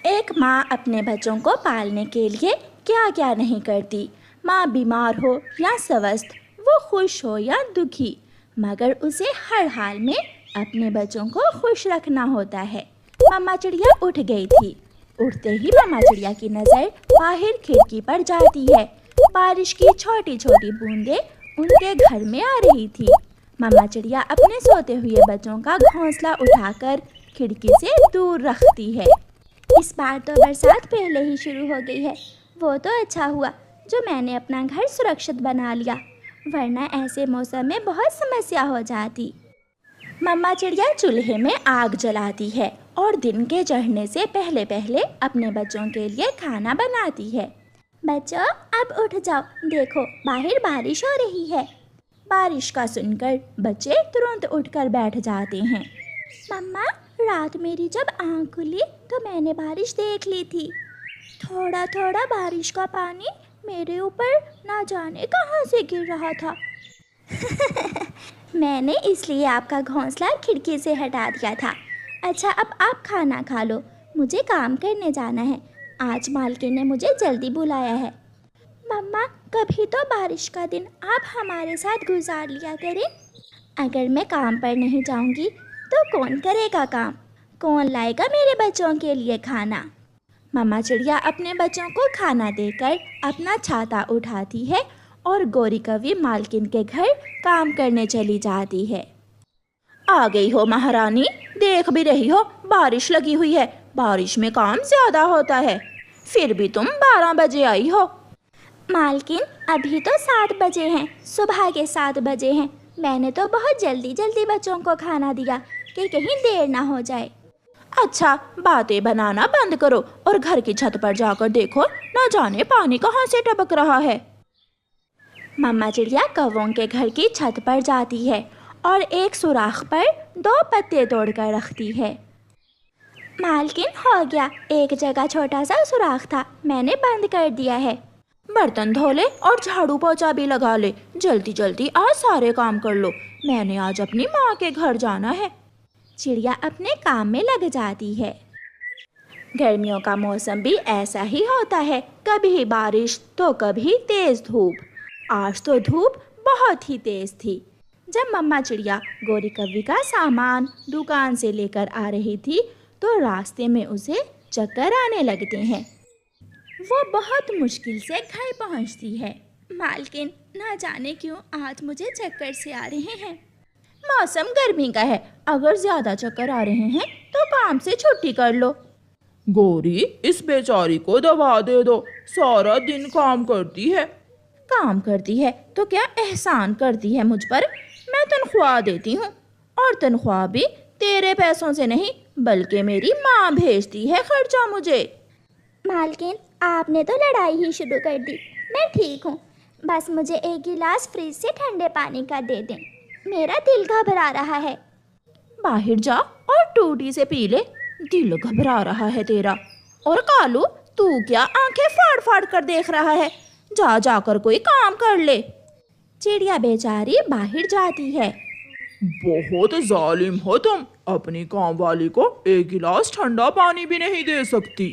ایک ماں اپنے بچوں کو پالنے کے لیے کیا کیا نہیں کرتی۔ ماں بیمار ہو یا سوست، وہ خوش ہو یا دکھی، مگر اسے ہر حال میں اپنے بچوں کو خوش رکھنا ہوتا ہے۔ مما چڑیا اٹھ گئی تھی۔ اٹھتے ہی مما چڑیا کی نظر باہر کھڑکی پر جاتی ہے۔ بارش کی چھوٹی چھوٹی بوندیں ان کے گھر میں آ رہی تھی۔ مما چڑیا اپنے سوتے ہوئے بچوں کا گھونسلہ اٹھا کر کھڑکی سے دور رکھتی ہے۔ اس بار تو برسات پہلے ہی شروع ہو گئی ہے۔ وہ تو اچھا ہوا جو میں نے اپنا گھر سرکشت بنا لیا، ورنہ ایسے موسم میں بہت سمسیا ہو جاتی۔ مما چڑیا چولہے میں آگ جلاتی ہے اور دن کے چڑھنے سے پہلے پہلے اپنے بچوں کے لیے کھانا بناتی ہے۔ بچوں اب اٹھ جاؤ، دیکھو باہر بارش ہو رہی ہے۔ بارش کا سن کر بچے ترنت اٹھ کر بیٹھ جاتے ہیں۔ مما، رات میری جب آنکھ کھلی تو میں نے بارش دیکھ لی تھی۔ تھوڑا تھوڑا بارش کا پانی میرے اوپر نہ جانے کہاں سے گر رہا تھا۔ میں نے اس لیے آپ کا گھونسلہ کھڑکی سے ہٹا دیا تھا۔ اچھا اب آپ کھانا کھا لو، مجھے کام کرنے جانا ہے۔ آج مالکن نے مجھے جلدی بلایا ہے۔ مما، کبھی تو بارش کا دن آپ ہمارے ساتھ گزار لیا کریں۔ اگر میں کام پر نہیں جاؤں گی تو کون کرے گا کام؟ کون لائے گا میرے بچوں کے لیے کھانا؟ مما چڑیا اپنے بچوں کو کھانا دے کر اپنا چھاتا اٹھاتی ہے اور گوری کوی مالکن کے گھر کام کرنے چلی جاتی ہے۔ آ گئی ہو مہارانی، دیکھ بھی رہی ہو بارش لگی ہوئی ہے، بارش میں کام زیادہ ہوتا ہے، پھر بھی تم 12 بجے آئی ہو۔ مالکن ابھی تو 7 بجے ہیں، صبح کے 7 بجے ہیں۔ میں نے تو بہت جلدی جلدی بچوں کو کھانا دیا کہ کہیں دیر نہ ہو جائے۔ اچھا باتیں بنانا بند کرو اور گھر کی چھت پر جا کر دیکھو، نہ جانے پانی کہاں سے ٹپک رہا ہے۔ مما چڑیا کووں کے گھر کی چھت پر جاتی ہے اور ایک سوراخ پر 2 پتے توڑ کر رکھتی ہے۔ مالکن ہو گیا، ایک جگہ چھوٹا سا سوراخ تھا، میں نے بند کر دیا ہے۔ برتن دھو لے اور جھاڑو پوچھا بھی لگا لے، جلدی جلدی آج سارے کام کر لو، میں نے آج اپنی ماں کے گھر جانا ہے۔ چڑیا اپنے کام میں لگ جاتی ہے۔ گرمیوں کا موسم بھی ایسا ہی ہوتا ہے، کبھی بارش تو کبھی تیز دھوپ۔ آج تو دھوپ بہت ہی تیز تھی۔ جب مما چڑیا گوری کوی کا سامان دکان سے لے کر آ رہی تھی تو راستے میں اسے چکر آنے لگتے ہیں۔ وہ بہت مشکل سے گھر پہنچتی ہے۔ مالکن، نہ جانے کیوں آج مجھے چکر سے آ رہے ہیں۔ موسم گرمی کا ہے، اگر زیادہ چکر آ رہے ہیں تو کام سے چھٹی کر لو۔ گوری، اس بیچاری کو دوا دے دو، سارا دن کام کرتی ہے۔ کام کرتی ہے تو کیا احسان کرتی ہے مجھ پر؟ میں تنخواہ دیتی ہوں، اور تنخواہ بھی تیرے پیسوں سے نہیں بلکہ میری ماں بھیجتی ہے خرچہ مجھے۔ مالکن، آپ نے تو لڑائی ہی شروع کر دی۔ میں ٹھیک ہوں، بس مجھے ایک گلاس فریج سے ٹھنڈے پانی کا دے دیں، میرا دل گھبرا رہا ہے۔ باہر جا اور ٹوٹی سے پی لے، دل گھبرا رہا ہے تیرا۔ اور کالو، تو کیا آنکھیں پھاڑ پھاڑ کر دیکھ رہا ہے؟ جا جا کر کوئی کام کر لے۔ چڑیا بیچاری باہر جاتی ہے۔ بہت ظالم ہو تم، اپنی کام والی کو ایک گلاس ٹھنڈا پانی بھی نہیں دے سکتی۔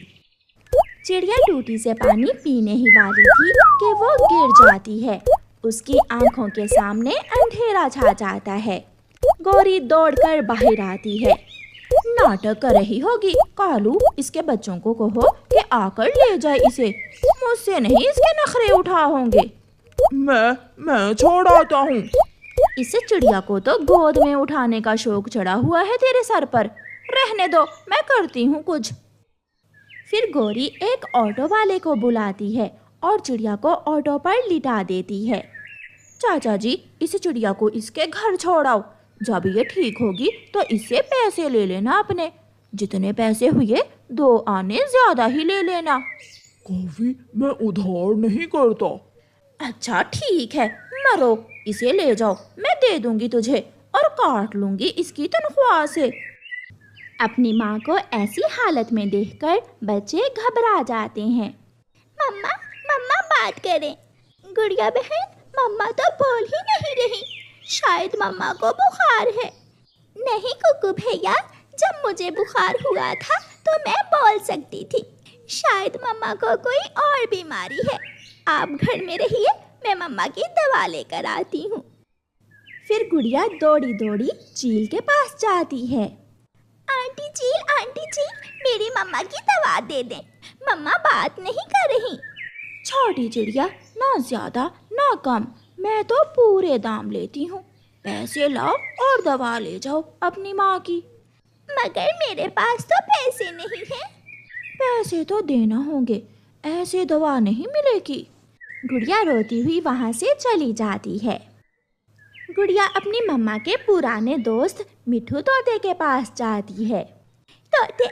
چڑیا ٹوٹی سے پانی پینے ہی والی تھی کہ وہ گر جاتی ہے۔ اس کی آنکھوں کے سامنے اندھیرا چھا جاتا ہے۔ گوری دوڑ کر باہر آتی ہے۔ ناٹک کر رہی ہوگی، کالو اس کے بچوں کو کہو کہ آ کر لے جائے اسے، مجھ سے نہیں اس کے نخرے اٹھا ہوں گے۔ میں چھوڑ آتا ہوں۔ اس چڑیا کو تو گود میں اٹھانے کا شوق چڑھا ہوا ہے تیرے سر پر، رہنے دو، میں کرتی ہوں کچھ۔ پھر گوری ایک آٹو والے کو بلاتی ہے اور چڑیا کو آٹو پر لٹا دیتی ہے۔ چاچا جی، اس چڑیا کو اس کے گھر چھوڑاؤ، جب یہ ٹھیک ہوگی تو اس سے پیسے لے لینا اپنے، جتنے پیسے ہوئے 2 آنے زیادہ ہی لے لینا۔ کوی، میں ادھار نہیں کرتا۔ اچھا ٹھیک ہے، مرو، اسے لے جاؤ، میں دے دوں گی تجھے اور کاٹ لوں گی اس کی تنخواہ سے۔ اپنی ماں کو ایسی حالت میں دیکھ کر بچے گھبرا جاتے ہیں۔ مما، مما بات کریں۔ گڑیا بہن، مما تو بول ہی نہیں رہی، شاید مما کو بخار ہے۔ نہیں ککو بھیا، जब मुझे बुखार हुआ था तो मैं बोल सकती थी। शायद मम्मा को कोई और बीमारी है। आप घर में रहिए, मैं मम्मा की दवा लेकर आती हूँ। फिर गुड़िया दौड़ी दौड़ी चील के पास जाती है। आंटी चील, मेरी मम्मा की दवा दे दें, मम्मा बात नहीं कर रही। छोटी चिड़िया, ना ज्यादा ना कम, मैं तो पूरे दाम लेती हूँ। पैसे लाओ और दवा ले जाओ अपनी माँ की। मगर मेरे पास तो पैसे नहीं हैं। पैसे तो देना होंगे, ऐसे दवा नहीं मिलेगी। गुड़िया रोती हुई वहाँ से चली जाती है। गुड़िया अपनी मम्मा के पुराने दोस्त मिठू तोते के पास जाती है। तोते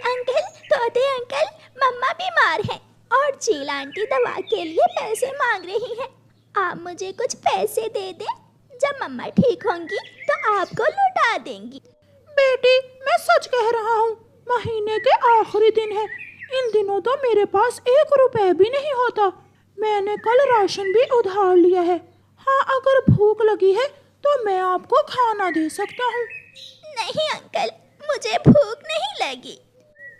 अंकल, मम्मा बीमार है और चील आंटी दवा के लिए पैसे मांग रही है। आप मुझे कुछ पैसे दे दें, जब मम्मा ठीक होंगी तो आपको लौटा देंगी। बेटी, मैं सच कह रहा हूँ, महीने के आखिरी दिन है। इन दिनों तो मेरे पास 1 रुपए भी नहीं होता। मैंने कल राशन भी उधार लिया है। हाँ, अगर भूख लगी है तो मैं आपको खाना दे सकता हूँ। नहीं अंकल, मुझे भूख नहीं लगी।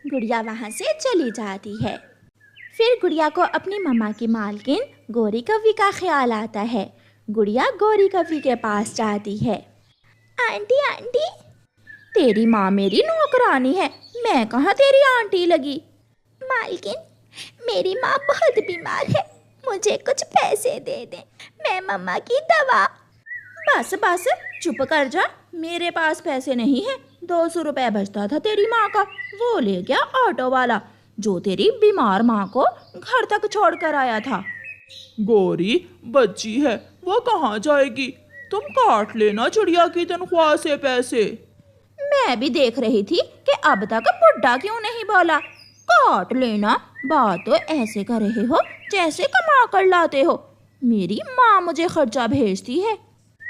गुड़िया वहाँ से चली जाती है। फिर गुड़िया को अपनी मम्मा की मालकिन गौरी कव्वी का ख्याल आता है। गुड़िया गौरी कव्वी के पास जाती है। आंटी, तेरी माँ मेरी नौकरानी है, मैं कहाँ तेरी आंटी लगी। मालकिन, मेरी माँ बहुत बीमार है, मुझे कुछ पैसे दे दें, मैं मम्मा की दवा। बस चुप कर जा, मेरे पास पैसे नहीं है। 200 रुपए बचता था तेरी माँ का, वो ले गया ऑटो वाला जो तेरी बीमार माँ को घर तक छोड़ कर आया था। गौरी बच्ची है, वो कहाँ जाएगी? तुम काट लेना चिड़िया की तनख्वाह से पैसे। मैं भी देख रही थी कि अब तक बुड्ढा क्यों नहीं बोला। काट लेना, बात तो ऐसे कर रहे हो जैसे कमा कर लाते हो। मेरी माँ मुझे खर्चा भेजती है।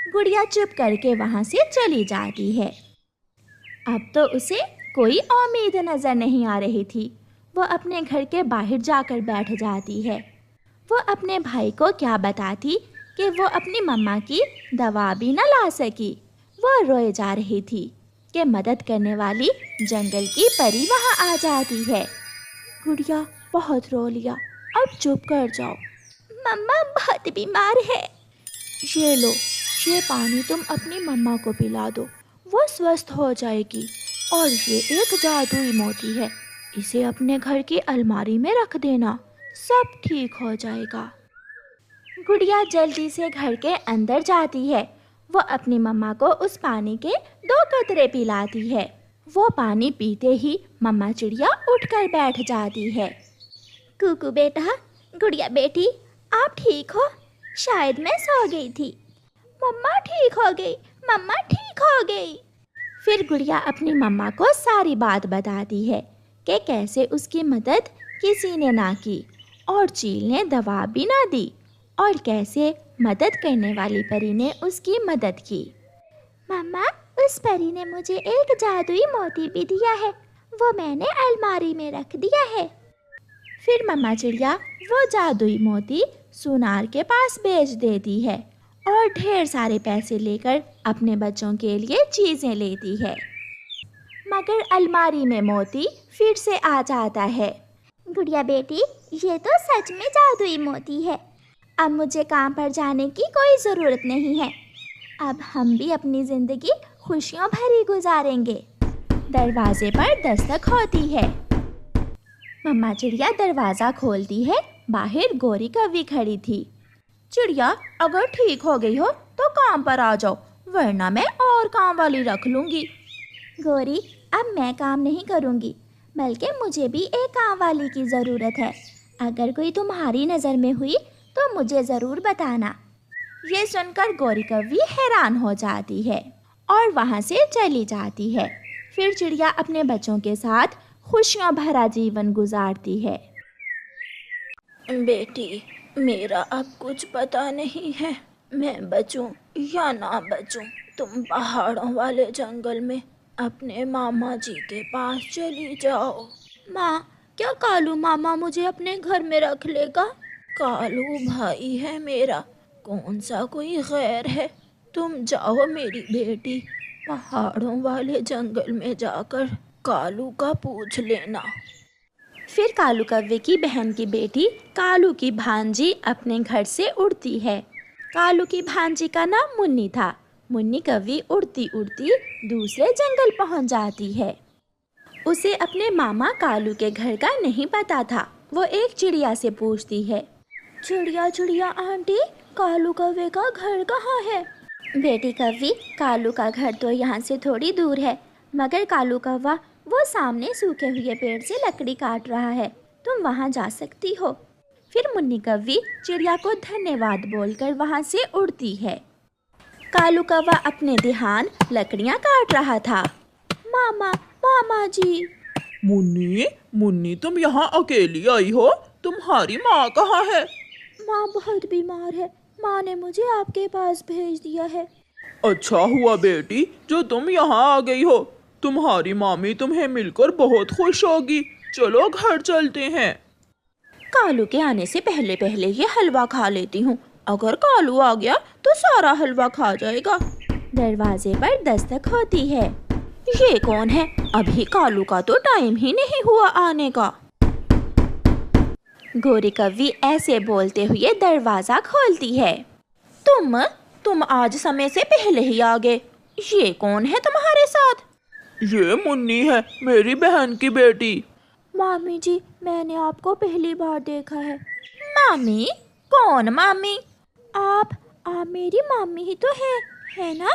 गुड़िया चुप करके वहाँ से चली जाती है। अब तो उसे कोई उम्मीद नजर नहीं आ रही थी। वो अपने घर के बाहर जाकर बैठ जाती है। वो अपने भाई को क्या बताती कि वो अपनी मम्मा की दवा भी न ला सकी। वो रोए जा रही थी कि मदद करने वाली जंगल की परी वहाँ आ जाती है। गुड़िया बहुत रो लिया, अब चुप कर जाओ, मम्मा बहुत बीमार है। ये लो, ये पानी तुम अपनी मम्मा को पिला दो, वो स्वस्थ हो जाएगी। और ये एक जादुई मोती है, इसे अपने घर की अलमारी में रख देना, सब ठीक हो जाएगा। गुड़िया जल्दी से घर के अंदर जाती है। वो अपनी मम्मा को उस पानी के 2 कतरे पिलाती है। वो पानी पीते ही मम्मा चिड़िया उठकर बैठ जाती है। कुकू बेटा, गुड़िया बेटी, आप ठीक हो? शायद मैं सो गई थी। मम्मा ठीक हो गई, मम्मा ठीक हो गई। फिर गुड़िया अपनी मम्मा को सारी बात बताती है कि कैसे उसकी मदद किसी ने ना की और चील ने दवा भी ना दी, और कैसे मदद करने वाली परी ने उसकी मदद की। मम्मा, उस परी ने मुझे एक जादुई मोती भी दिया है, वो मैंने अलमारी में रख दिया है। फिर मम्मा चिड़िया वो जादुई मोती सुनार के पास बेच देती है और ढेर सारे पैसे लेकर अपने बच्चों के लिए चीज़ें लेती है। मगर अलमारी में मोती फिर से आ जाता है। गुड़िया बेटी, ये तो सच में जादुई मोती है। अब मुझे काम पर जाने की कोई ज़रूरत नहीं है। अब हम भी अपनी ज़िंदगी खुशियों भरी गुजारेंगे। दरवाजे पर दस्तक होती है। मम्मा चिड़िया दरवाज़ा खोलती है। बाहर गौरी कव्वी खड़ी थी। चिड़िया, अगर ठीक हो गई हो तो काम पर आ जाओ, वरना मैं और काम वाली रख लूँगी। गौरी, अब मैं काम नहीं करूँगी, बल्कि मुझे भी एक काम वाली की ज़रूरत है। अगर कोई तुम्हारी नज़र में हुई तो मुझे ज़रूर बताना। ये सुनकर गौरी कव्वी हैरान हो जाती है और वहाँ से चली जाती है। फिर चिड़िया अपने बच्चों के साथ खुशियों भरा जीवन गुजारती है। बेटी, मेरा अब कुछ पता नहीं है, मैं बचूं या ना बचूं। तुम पहाड़ों वाले जंगल में अपने मामा जी के पास चली जाओ। माँ, क्या कालू मामा मुझे अपने घर में रख लेगा? कालू भाई है मेरा, कौन सा कोई गैर है। तुम जाओ मेरी बेटी, पहाड़ों वाले जंगल में जाकर कालू का पूछ लेना। फिर कालू कौवे की बहन की बेटी कालू की भांजी अपने घर से उड़ती है। कालू की भांजी का नाम मुन्नी था। मुन्नी कौवी उड़ती उड़ती दूसरे जंगल पहुंच जाती है। उसे अपने मामा कालू के घर का नहीं पता था। वो एक चिड़िया से पूछती है, चिड़िया चिड़िया आंटी, कालू कौवे का घर कहाँ है? बेटी कौवी, कालू का घर तो यहाँ से थोड़ी दूर है, मगर कालू कौवा वो सामने सूखे हुए पेड़ से लकड़ी काट रहा है, तुम वहाँ जा सकती हो। फिर मुन्नी कौवी चिड़िया को धन्यवाद बोलकर वहाँ से उड़ती है। कालू कौवा अपने ध्यान लकड़ियाँ काट रहा था। मामा, मामा जी। मुन्नी, मुन्नी तुम यहाँ अकेली आई हो? तुम्हारी माँ कहाँ है? माँ बहुत बीमार है, माँ ने मुझे आपके पास भेज दिया है। अच्छा हुआ बेटी जो तुम यहाँ आ गई हो। तुम्हारी मामी तुम्हें मिलकर बहुत खुश होगी। चलो घर चलते हैं। कालू के आने से पहले पहले ये हलवा खा लेती हूँ, अगर कालू आ गया तो सारा हलवा खा जाएगा। दरवाजे पर दस्तक होती है। ये कौन है? अभी कालू का तो टाइम ही नहीं हुआ आने का। गोरी कौवी ऐसे बोलते हुए दरवाजा खोलती है। तुम आज समय से पहले ही आ गए। ये कौन है तुम्हारे साथ? ये मुन्नी है, मेरी बहन की बेटी। मामी जी, मैंने आपको पहली बार देखा है। मामी? कौन मामी? आप मेरी मामी ही तो है ना?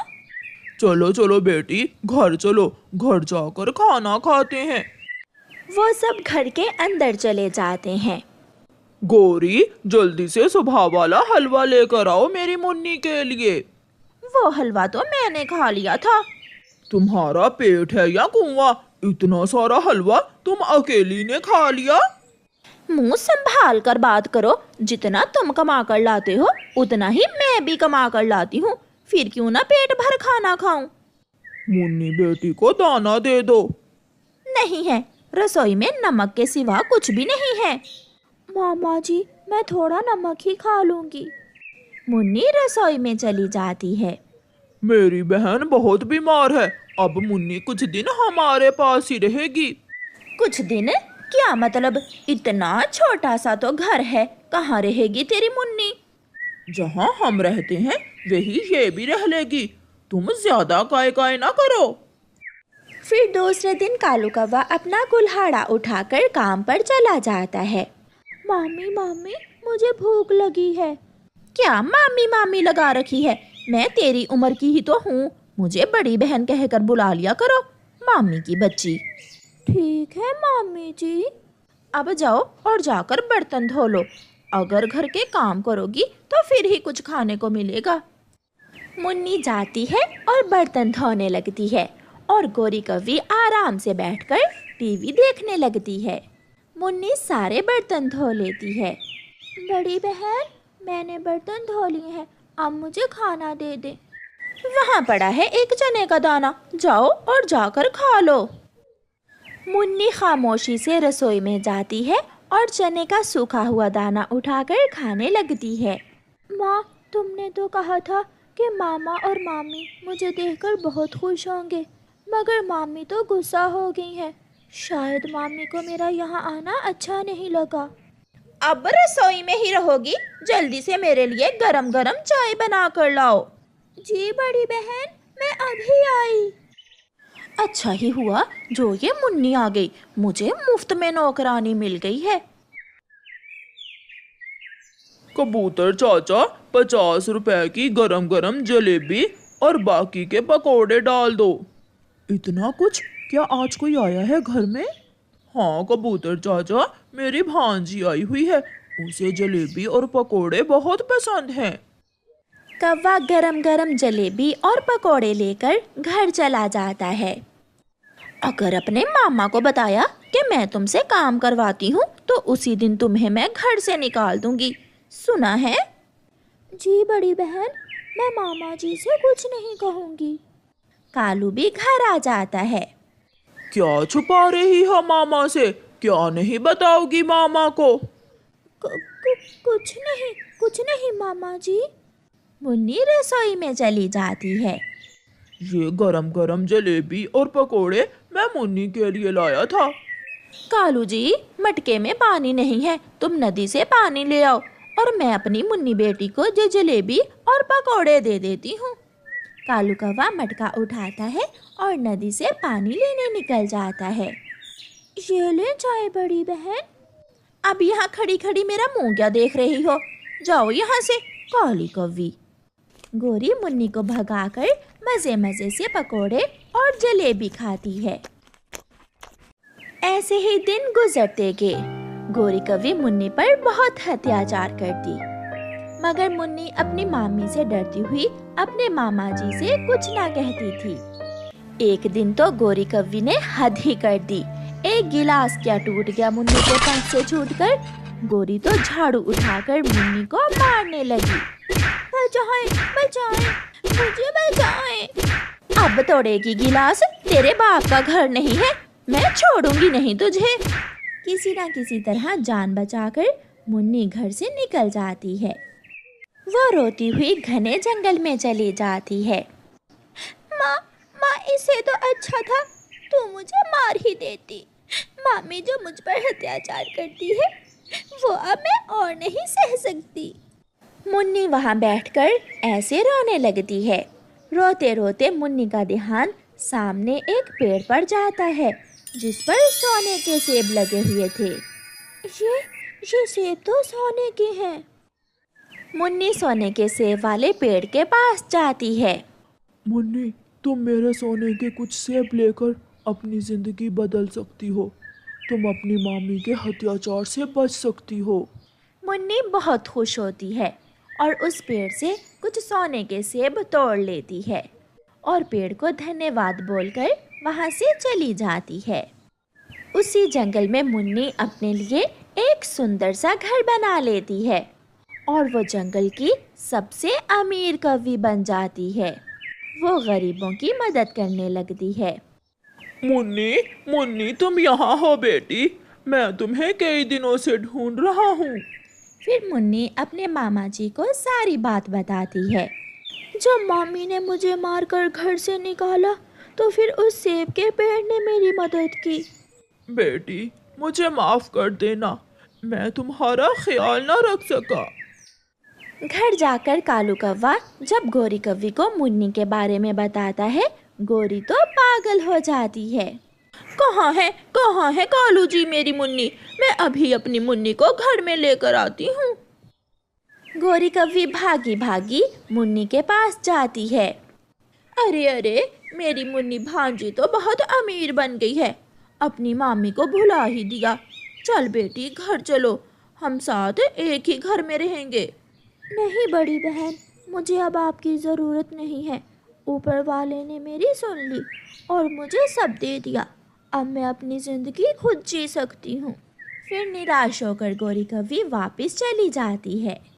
चलो चलो बेटी, घर चलो, घर जाकर खाना खाते हैं। वो सब घर के अंदर चले जाते हैं। गोरी, जल्दी से सुबह वाला हलवा लेकर आओ मेरी मुन्नी के लिए। वो हलवा तो मैंने खा लिया था। तुम्हारा पेट है या कुआं? इतना सारा हलवा तुम अकेली ने खा लिया? मुंह संभाल कर बात करो। जितना तुम कमा कर लाते हो उतना ही मैं भी कमा कर लाती हूँ। फिर क्यों ना पेट भर खाना खाऊं? मुन्नी बेटी को दाना दे दो। नहीं है, रसोई में नमक के सिवा कुछ भी नहीं है। मामा जी, मैं थोड़ा नमक ही खा लूंगी। मुन्नी रसोई में चली जाती है। मेरी बहन बहुत बीमार है, अब मुन्नी कुछ दिन हमारे पास ही रहेगी। कुछ दिन? क्या मतलब? इतना छोटा सा तो घर है, कहाँ रहेगी तेरी मुन्नी? जहाँ हम रहते हैं वही ये भी रह लेगी। तुम ज्यादा काय ना करो। फिर दूसरे दिन कालू कौवा अपना कुल्हाड़ा उठाकर काम पर चला जाता है। मामी मामी, मुझे भूख लगी है। क्या मामी मामी लगा रखी है? मैं तेरी उम्र की ही तो हूँ, मुझे बड़ी बहन कहकर बुला लिया करो, मामी की बच्ची। ठीक है मामी जी। अब जाओ और जाकर बर्तन धो लो। अगर घर के काम करोगी तो फिर ही कुछ खाने को मिलेगा। मुन्नी जाती है और बर्तन धोने लगती है और गोरी कौवी आराम से बैठकर टीवी देखने लगती है। मुन्नी सारे बर्तन धो लेती है। बड़ी बहन, मैंने बर्तन धो लिए हैं, अब मुझे खाना दे दे। वहाँ पड़ा है एक चने का दाना, जाओ और जाकर खा लो। मुन्नी खामोशी से रसोई में जाती है और चने का सूखा हुआ दाना उठाकर खाने लगती है। माँ, तुमने तो कहा था कि मामा और मामी मुझे देखकर बहुत खुश होंगे, मगर मामी तो गुस्सा हो गई है। शायद मामी को मेरा यहाँ आना अच्छा नहीं लगा। अब रसोई में ही रहोगी? जल्दी से मेरे लिए गरम गरम चाय बना कर लाओ। जी बड़ी बहन, मैं अभी आई। अच्छा ही हुआ जो ये मुन्नी आ गई, मुझे मुफ्त में नौकरानी मिल गई है। कबूतर चाचा, 50 रुपए की गरम गरम जलेबी और बाकी के पकोड़े डाल दो। इतना कुछ? क्या आज कोई आया है घर में? हाँ कबूतर चाचा, मेरी भांजी आई हुई है, उसे जलेबी और पकोड़े बहुत पसंद हैं। कौवा गरम गरम जलेबी और पकोड़े लेकर घर चला जाता है। अगर अपने मामा को बताया कि मैं तुमसे काम करवाती हूँ तो उसी दिन तुम्हें मैं घर से निकाल दूंगी, सुना है? जी बड़ी बहन, मैं मामा जी से कुछ नहीं कहूँगी। कालू भी घर आ जाता है। क्या छुपा रही हो मामा से? क्या नहीं बताओगी मामा को? कुछ नहीं मामा जी। मुन्नी रसोई में चली जाती है। ये गरम गरम जलेबी और पकोड़े मैं मुन्नी के लिए लाया था। कालू जी, मटके में पानी नहीं है, तुम नदी से पानी ले आओ और मैं अपनी मुन्नी बेटी को ये जलेबी और पकोड़े दे देती हूँ। कालू कौवा मटका उठाता है और नदी से पानी लेने निकल जाता है। ये ले चाय बड़ी बहन। अब यहाँ खड़ी खड़ी मेरा मुंह क्या देख रही हो, जाओ यहाँ से काली कौवी। गोरी मुन्नी को भगाकर मजे मजे से पकोड़े और जलेबी खाती है। ऐसे ही दिन गुजरते गए। गोरी कौवी मुन्नी पर बहुत अत्याचार करती, मगर मुन्नी अपनी मामी से डरती हुई अपने मामा जी से कुछ ना कहती थी। एक दिन तो गोरी कौवी ने हद ही कर दी। एक गिलास क्या टूट गया मुन्नी के पास से छूटकर। गोरी तो झाड़ू उठाकर मुन्नी को मारने लगी। बचाएं, बचाएं, मुझे बचाएं। अब तोड़ेगी गिलास, तेरे बाप का घर नहीं है, मैं छोड़ूंगी नहीं तुझे। किसी ना किसी तरह जान बचाकर मुन्नी घर से निकल जाती है। वो रोती हुई घने जंगल में चली जाती है। माँ, माँ, इससे तो अच्छा था तू मुझे मार ही देती। मामी जो मुझ पर अत्याचार करती है वो अब मैं और नहीं सह सकती। मुन्नी वहाँ बैठकर ऐसे रोने लगती है। रोते रोते मुन्नी का ध्यान सामने एक पेड़ पर जाता है जिस पर सोने के सेब लगे हुए थे। ये सेब तो सोने के हैं। मुन्नी सोने के सेब वाले पेड़ के पास जाती है। मुन्नी, तुम मेरे सोने के कुछ सेब लेकर अपनी जिंदगी बदल सकती हो। तुम अपनी मामी के अत्याचार से बच सकती हो। मुन्नी बहुत खुश होती है और उस पेड़ से कुछ सोने के सेब तोड़ लेती है और पेड़ को धन्यवाद बोलकर वहाँ से चली जाती है। उसी जंगल में मुन्नी अपने लिए एक सुंदर सा घर बना लेती है और वो जंगल की सबसे अमीर कौवी बन जाती है। वो गरीबों की मदद करने लगती है। मुन्नी, मुन्नी, तुम यहाँ हो बेटी, मैं तुम्हें कई दिनों से ढूंढ रहा हूँ। फिर मुन्नी अपने मामा जी को सारी बात बताती है। जब मामी ने मुझे मारकर घर से निकाला तो फिर उस सेब के पेड़ ने मेरी मदद की। बेटी, मुझे माफ कर देना, मैं तुम्हारा ख्याल न रख सका। घर जाकर कालू कौवा जब गोरी कौवी को मुन्नी के बारे में बताता है, गोरी तो पागल हो जाती है। कहाँ है कालू जी मेरी मुन्नी? मैं अभी अपनी मुन्नी को घर में लेकर आती हूँ। गोरी कौवी भागी भागी मुन्नी के पास जाती है। अरे, मेरी मुन्नी भांजी तो बहुत अमीर बन गई है, अपनी मामी को भुला ही दिया। चल बेटी, घर चलो, हम साथ एक ही घर में रहेंगे। नहीं बड़ी बहन, मुझे अब आपकी ज़रूरत नहीं है। ऊपर वाले ने मेरी सुन ली और मुझे सब दे दिया। अब मैं अपनी ज़िंदगी खुद जी सकती हूँ। फिर निराश होकर गोरी कौवी वापस चली जाती है।